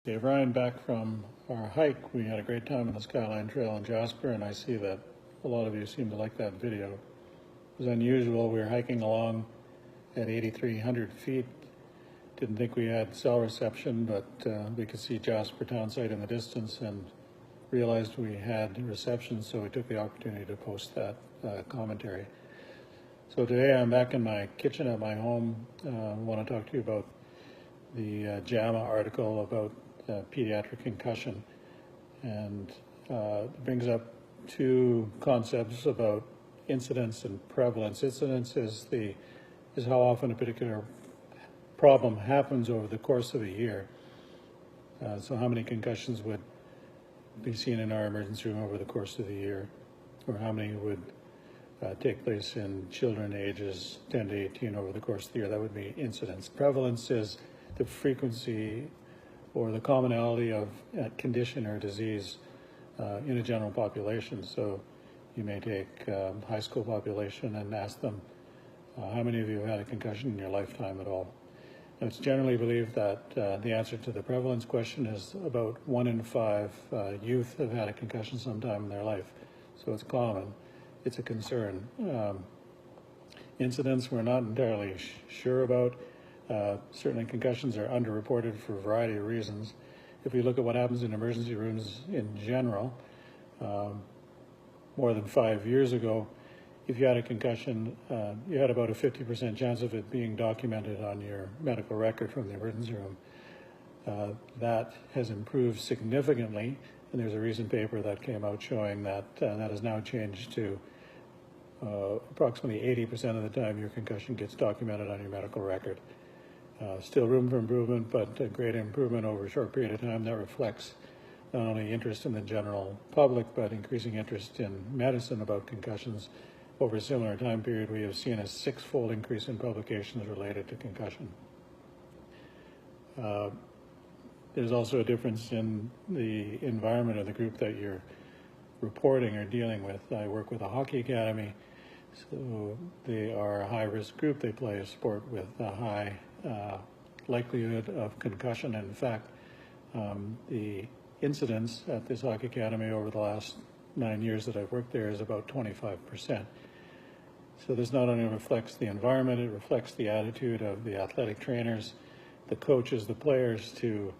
Dave Rhine back from our hike. We had a great time on the Skyline Trail in Jasper, and I see that a lot of you seem to like that video. It was unusual. We were hiking along at 8,300 feet. Didn't think we had cell reception, but we could see Jasper town site in the distance and realized we had reception, so we took the opportunity to post that commentary. So today I'm back in my kitchen at my home. I want to talk to you about the JAMA article about pediatric concussion, and it brings up two concepts about incidence and prevalence. Incidence is how often a particular problem happens over the course of a year. So how many concussions would be seen in our emergency room over the course of the year, or how many would take place in children ages 10 to 18 over the course of the year. That would be incidence. Prevalence is the frequency or the commonality of a condition or disease in a general population. So you may take high school population and ask them, how many of you have had a concussion in your lifetime at all? And it's generally believed that the answer to the prevalence question is about 1 in 5 youth have had a concussion sometime in their life. So it's common. It's a concern. Incidents we're not entirely sure about. Certainly concussions are underreported for a variety of reasons. If we look at what happens in emergency rooms in general, more than 5 years ago, if you had a concussion, you had about a 50% chance of it being documented on your medical record from the emergency room. That has improved significantly, and there's a recent paper that came out showing that that has now changed to approximately 80% of the time your concussion gets documented on your medical record. Still room for improvement, but a great improvement over a short period of time that reflects not only interest in the general public, but increasing interest in medicine about concussions. Over a similar time period, we have seen a 6-fold increase in publications related to concussion. There's also a difference in the environment of the group that you're reporting or dealing with. I work with a hockey academy, so they are a high-risk group. They play a sport with a high likelihood of concussion. And in fact, the incidence at this hockey academy over the last 9 years that I've worked there is about 25%. So this not only reflects the environment, it reflects the attitude of the athletic trainers, the coaches, the players to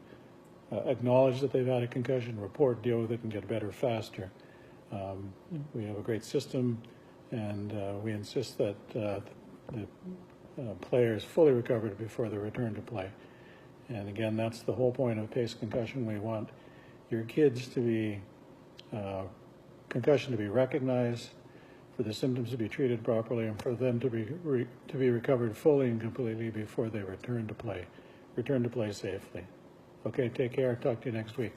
acknowledge that they've had a concussion, report, deal with it, and get better faster. We have a great system, and we insist that the players fully recovered before they return to play. And again, that's the whole point of PACE concussion. We want your kids to be, concussion to be recognized, for the symptoms to be treated properly, and for them to be recovered fully and completely before they return to play. Return to play safely. Okay, take care. Talk to you next week.